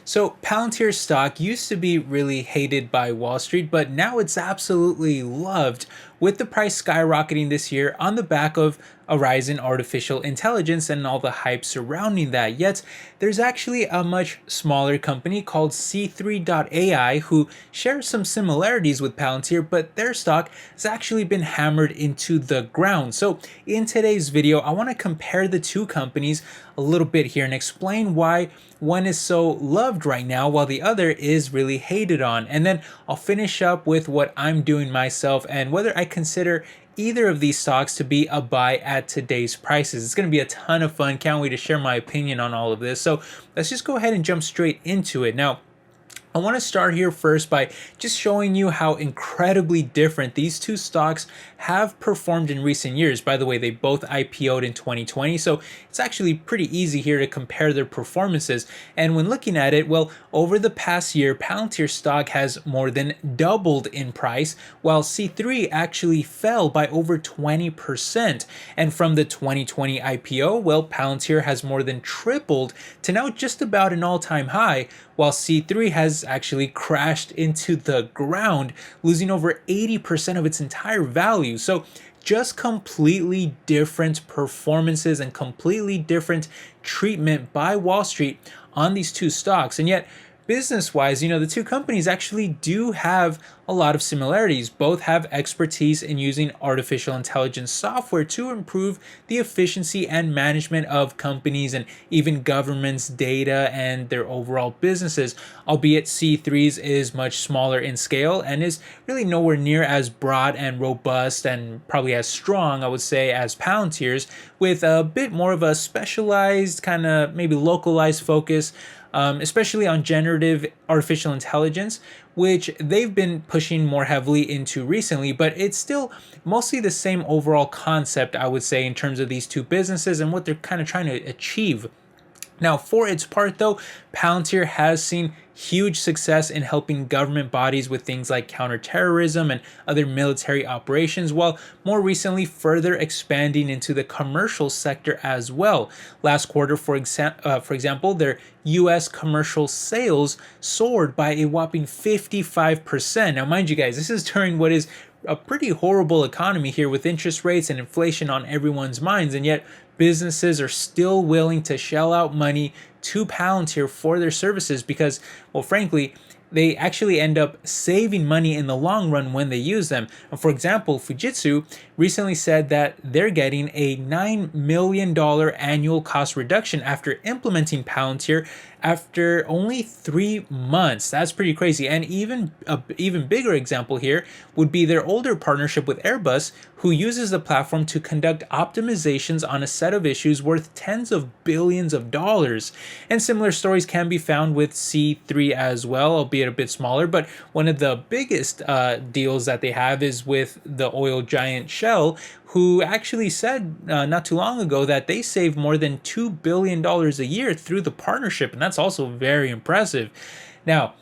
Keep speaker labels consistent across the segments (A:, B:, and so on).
A: So Palantir stock used to be really hated by Wall Street, but now it's absolutely loved, with the price skyrocketing this year on the back of a rise in artificial intelligence and all the hype surrounding that. Yet, there's actually a much smaller company called C3.ai who shares some similarities with Palantir, but their stock has actually been hammered into the ground. So, in today's video, I want to compare the two companies a little bit here and explain why one is so loved right now while the other is really hated on. And then I'll finish up with what I'm doing myself and whether I consider either of these stocks to be a buy at today's prices. It's going to be a ton of fun. Can't wait to share my opinion on all of this. So let's just go ahead and jump straight into it. Now, I want to start here first by just showing you how incredibly different these two stocks have performed in recent years. By the way, they both IPO'd in 2020, so it's actually pretty easy here to compare their performances. And when looking at it, well, over the past year, Palantir stock has more than doubled in price, while C3 actually fell by over 20%. And from the 2020 IPO, well, Palantir has more than tripled to now just about an all-time high, while C3 has actually crashed into the ground, losing over 80% of its entire value. So just completely different performances and completely different treatment by Wall Street on these two stocks. And yet, business-wise, the two companies actually do have a lot of similarities. Both have expertise in using artificial intelligence software to improve the efficiency and management of companies and even governments' data and their overall businesses, albeit C3's is much smaller in scale and is really nowhere near as broad and robust and probably as strong, I would say, as Palantir's, with a bit more of a specialized, kind of maybe localized focus, especially on generative artificial intelligence, which they've been pushing more heavily into recently, but it's still mostly the same overall concept, I would say, in terms of these two businesses and what they're kind of trying to achieve. Now, for its part, though, Palantir has seen huge success in helping government bodies with things like counterterrorism and other military operations, while more recently further expanding into the commercial sector as well. Last quarter, for example, their U.S. commercial sales soared by a whopping 55%. Now, mind you guys, this is during what is a pretty horrible economy here with interest rates and inflation on everyone's minds, and yet businesses are still willing to shell out money to Palantir for their services because, well, frankly, they actually end up saving money in the long run when they use them. For example, Fujitsu recently said that they're getting a $9 million annual cost reduction after implementing Palantir after only 3 months. That's pretty crazy. And even bigger example here would be their older partnership with Airbus, who uses the platform to conduct optimizations on a set of issues worth tens of billions of dollars. And similar stories can be found with C3 as well, albeit a bit smaller. But one of the biggest deals that they have is with the oil giant Shell, who actually said not too long ago that they save more than $2 billion a year through the partnership, and that's also very impressive. Now,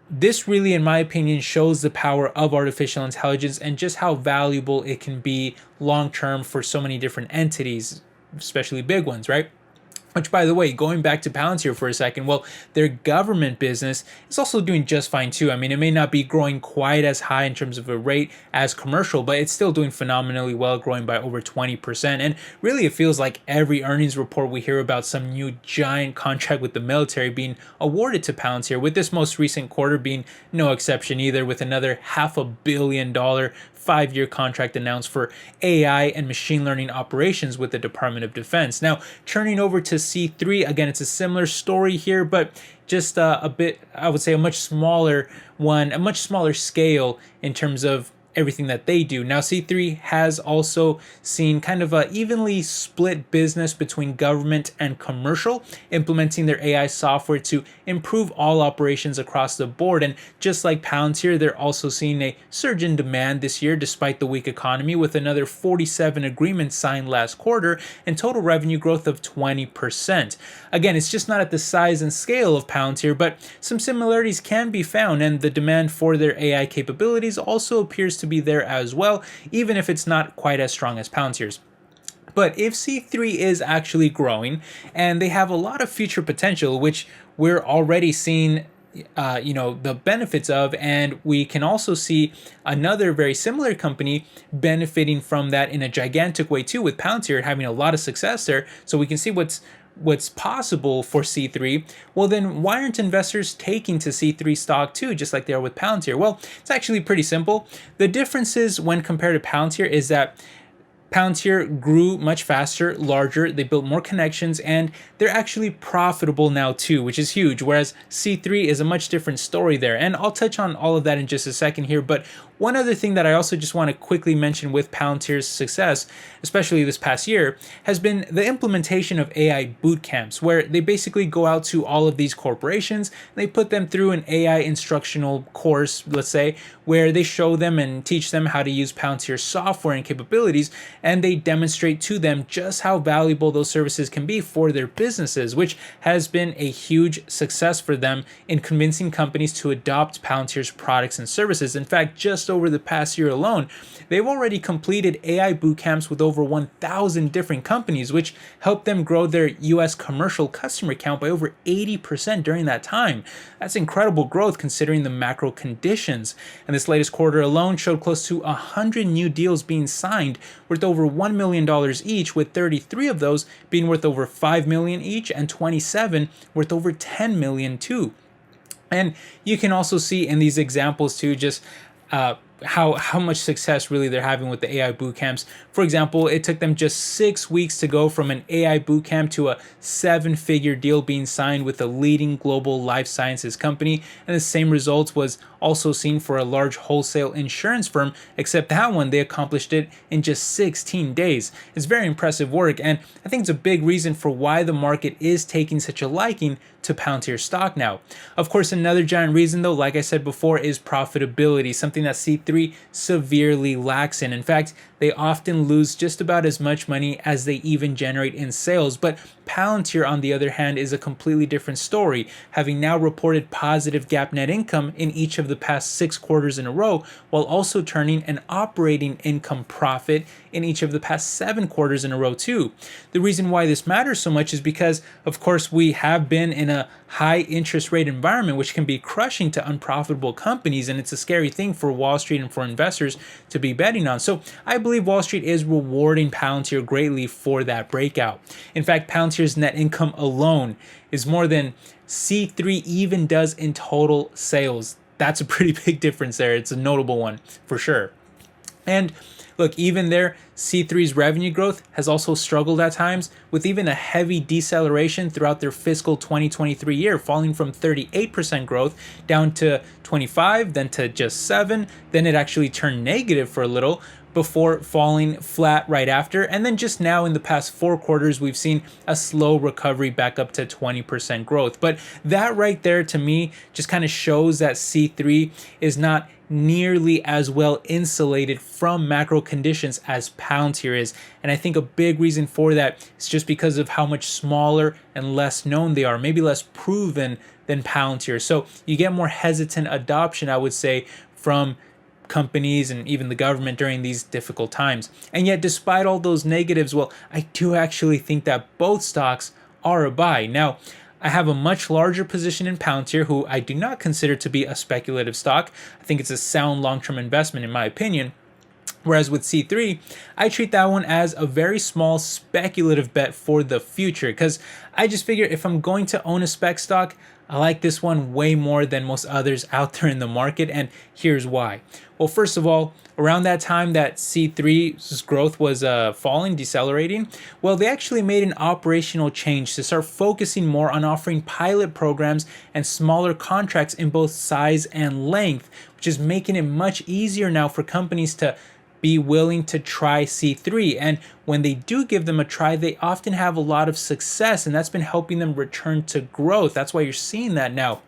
A: this really, in my opinion, shows the power of artificial intelligence and just how valuable it can be long-term for so many different entities, especially big ones, right? Which, by the way, going back to Palantir for a second, well, their government business is also doing just fine too. I mean, it may not be growing quite as high in terms of a rate as commercial, but it's still doing phenomenally well, growing by over 20%. And really, it feels like every earnings report we hear about some new giant contract with the military being awarded to Palantir, with this most recent quarter being no exception either, with another $500 million 5-year contract announced for AI and machine learning operations with the Department of Defense. Now, turning over to C3, again, it's a similar story here, but just a bit, I would say, a much smaller one, a much smaller scale in terms of everything that they do. Now, C3 has also seen kind of a evenly split business between government and commercial, implementing their AI software to improve all operations across the board. And just like Palantir, they're also seeing a surge in demand this year despite the weak economy, with another 47 agreements signed last quarter and total revenue growth of 20%. Again, it's just not at the size and scale of Palantir, but some similarities can be found, and the demand for their AI capabilities also appears to be there as well, even if it's not quite as strong as Palantir's. But if C3 is actually growing and they have a lot of future potential, which we're already seeing the benefits of, and we can also see another very similar company benefiting from that in a gigantic way too, with Palantir having a lot of success there. So we can see what's possible for C3. Well, then why aren't investors taking to C3 stock too, just like they are with Palantir? Well, it's actually pretty simple. The differences when compared to Palantir is that Palantir grew much faster, larger, they built more connections, and they're actually profitable now too, which is huge, whereas C3 is a much different story there. And I'll touch on all of that in just a second here, but one other thing that I also just want to quickly mention with Palantir's success, especially this past year, has been the implementation of AI boot camps, where they basically go out to all of these corporations, and they put them through an AI instructional course, let's say, where they show them and teach them how to use Palantir software and capabilities, and they demonstrate to them just how valuable those services can be for their businesses, which has been a huge success for them in convincing companies to adopt Palantir's products and services. In fact, just over the past year alone, they've already completed AI boot camps with over 1,000 different companies, which helped them grow their US commercial customer count by over 80% during that time. That's incredible growth considering the macro conditions. And this latest quarter alone showed close to 100 new deals being signed worth over $1 million each, with 33 of those being worth over $5 million each and 27 worth over $10 million too. And you can also see in these examples too, just how much success really they're having with the AI boot camps. For example, it took them just 6 weeks to go from an AI boot camp to a 7-figure deal being signed with a leading global life sciences company, and the same results was also seen for a large wholesale insurance firm, except that one they accomplished it in just 16 days. It's very impressive work, and I think it's a big reason for why the market is taking such a liking to Palantir stock now. Of course, another giant reason though, like I said before, is profitability, something that C3 severely lacks in. In fact, they often lose just about as much money as they even generate in sales. But Palantir, on the other hand, is a completely different story, having now reported positive GAAP net income in each of the past 6 quarters in a row, while also turning an operating income profit in each of the past 7 quarters in a row too. The reason why this matters so much is because, of course, we have been in a high interest rate environment, which can be crushing to unprofitable companies, and it's a scary thing for Wall Street and for investors to be betting on. So I believe Wall Street is rewarding Palantir greatly for that breakout. In fact, Palantir's net income alone is more than C3 even does in total sales. That's a pretty big difference there. It's a notable one for sure. And look, even there, C3's revenue growth has also struggled at times, with even a heavy deceleration throughout their fiscal 2023 year, falling from 38% growth down to 25, then to just 7, then it actually turned negative for a little before falling flat right after. And then just now in the past 4 quarters, we've seen a slow recovery back up to 20% growth. But that right there to me just kind of shows that C3 is not nearly as well insulated from macro conditions as Palantir is. And I think a big reason for that is just because of how much smaller and less known they are, maybe less proven than Palantir. So you get more hesitant adoption, I would say, from companies and even the government during these difficult times. And yet, despite all those negatives, well, I do actually think that both stocks are a buy. Now, I have a much larger position in Palantir, who I do not consider to be a speculative stock. I think it's a sound long-term investment in my opinion. Whereas with C3, I treat that one as a very small speculative bet for the future, because I just figure if I'm going to own a spec stock, I like this one way more than most others out there in the market, and here's why. Well, first of all, around that time that C3's growth was falling, decelerating, well, they actually made an operational change to start focusing more on offering pilot programs and smaller contracts in both size and length, which is making it much easier now for companies to be willing to try C3. And when they do give them a try, they often have a lot of success, and that's been helping them return to growth. That's why you're seeing that now.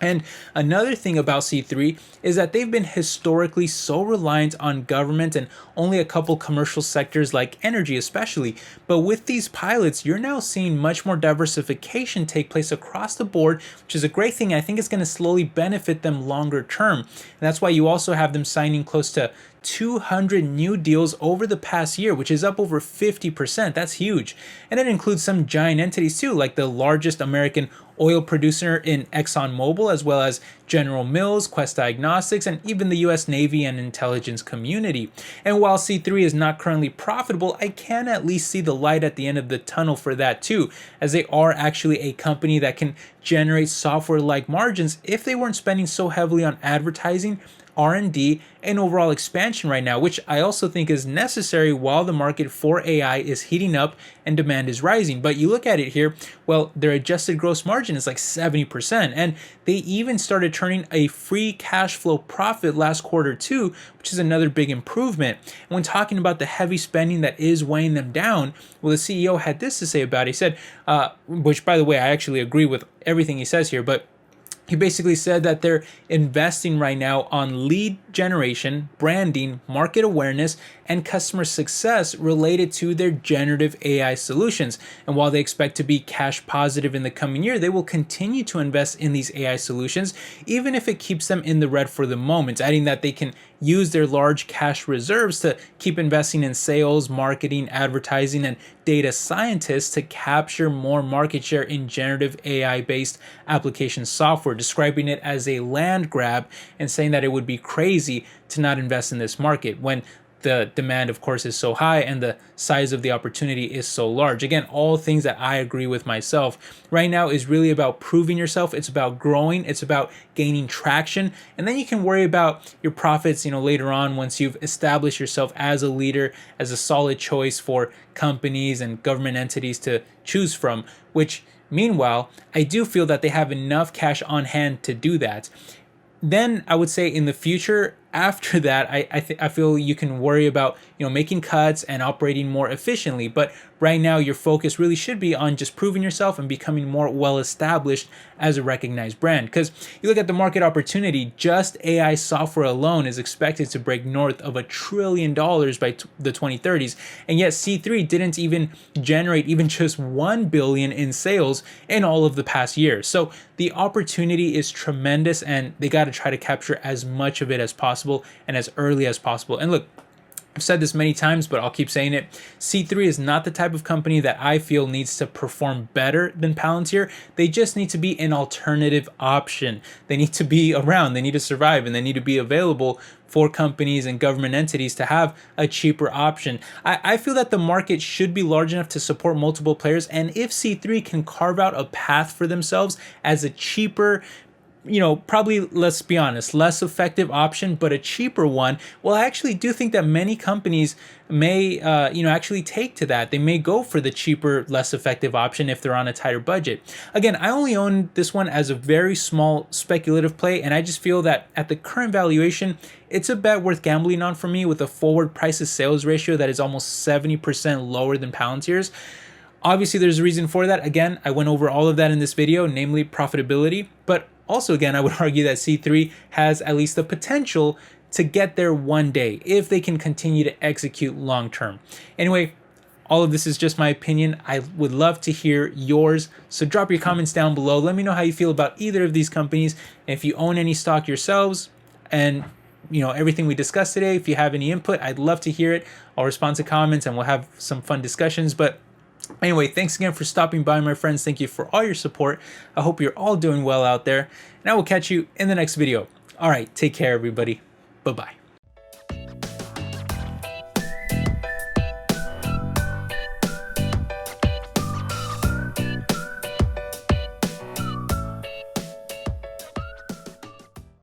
A: And another thing about C3 is that they've been historically so reliant on government and only a couple commercial sectors like energy especially. But with these pilots, you're now seeing much more diversification take place across the board, which is a great thing. I think it's going to slowly benefit them longer term. And that's why you also have them signing close to 200 new deals over the past year, which is up over 50%. That's huge. And it includes some giant entities too, like the largest American oil producer in ExxonMobil, as well as General Mills, Quest Diagnostics, and even the US Navy and intelligence community. And while C3 is not currently profitable, I can at least see the light at the end of the tunnel for that too, as they are actually a company that can generate software-like margins if they weren't spending so heavily on advertising, R&D, and overall expansion right now, which I also think is necessary while the market for AI is heating up and demand is rising. But you look at it here, well, their adjusted gross margin is like 70%, and they even started turning a free cash flow profit last quarter too, which is another big improvement. And when talking about the heavy spending that is weighing them down, well, the CEO had this to say about it. He said, which by the way, I actually agree with everything he says here, but he basically said that they're investing right now on lead generation, branding, market awareness, and customer success related to their generative AI solutions. And while they expect to be cash positive in the coming year, they will continue to invest in these AI solutions, even if it keeps them in the red for the moment, adding that they can use their large cash reserves to keep investing in sales, marketing, advertising, and data scientists to capture more market share in generative AI-based application software, describing it as a land grab and saying that it would be crazy to not invest in this market when the demand, of course, is so high and the size of the opportunity is so large. Again, all things that I agree with myself. Right now is really about proving yourself. It's about growing. It's about gaining traction. And then you can worry about your profits, later on once you've established yourself as a leader, as a solid choice for companies and government entities to choose from, which meanwhile, I do feel that they have enough cash on hand to do that. Then I would say in the future, after that, I feel you can worry about making cuts and operating more efficiently. But right now, your focus really should be on just proving yourself and becoming more well established as a recognized brand. Because you look at the market opportunity, just AI software alone is expected to break north of $1 trillion by the 2030s, and yet C3 didn't even generate even just $1 billion in sales in all of the past year. So the opportunity is tremendous, and they got to try to capture as much of it as possible and as early as possible. And look, I've said this many times, but I'll keep saying it. C3 is not the type of company that I feel needs to perform better than Palantir. They just need to be an alternative option. They need to be around, they need to survive, and they need to be available for companies and government entities to have a cheaper option. I feel that the market should be large enough to support multiple players, and if C3 can carve out a path for themselves as a cheaper, probably, let's be honest, less effective option, but a cheaper one, well, I actually do think that many companies may, actually take to that. They may go for the cheaper, less effective option if they're on a tighter budget. Again, I only own this one as a very small speculative play, and I just feel that at the current valuation, it's a bet worth gambling on for me with a forward price to sales ratio that is almost 70% lower than Palantir's. Obviously, there's a reason for that. Again, I went over all of that in this video, namely profitability, but also, again, I would argue that C3 has at least the potential to get there one day if they can continue to execute long term. Anyway, all of this is just my opinion. I would love to hear yours. So drop your comments down below. Let me know how you feel about either of these companies. And if you own any stock yourselves and everything we discussed today, if you have any input, I'd love to hear it. I'll respond to comments and we'll have some fun discussions. But anyway, thanks again for stopping by, my friends. Thank you for all your support. I hope you're all doing well out there, and I will catch you in the next video. All right, take care, everybody. Bye-bye.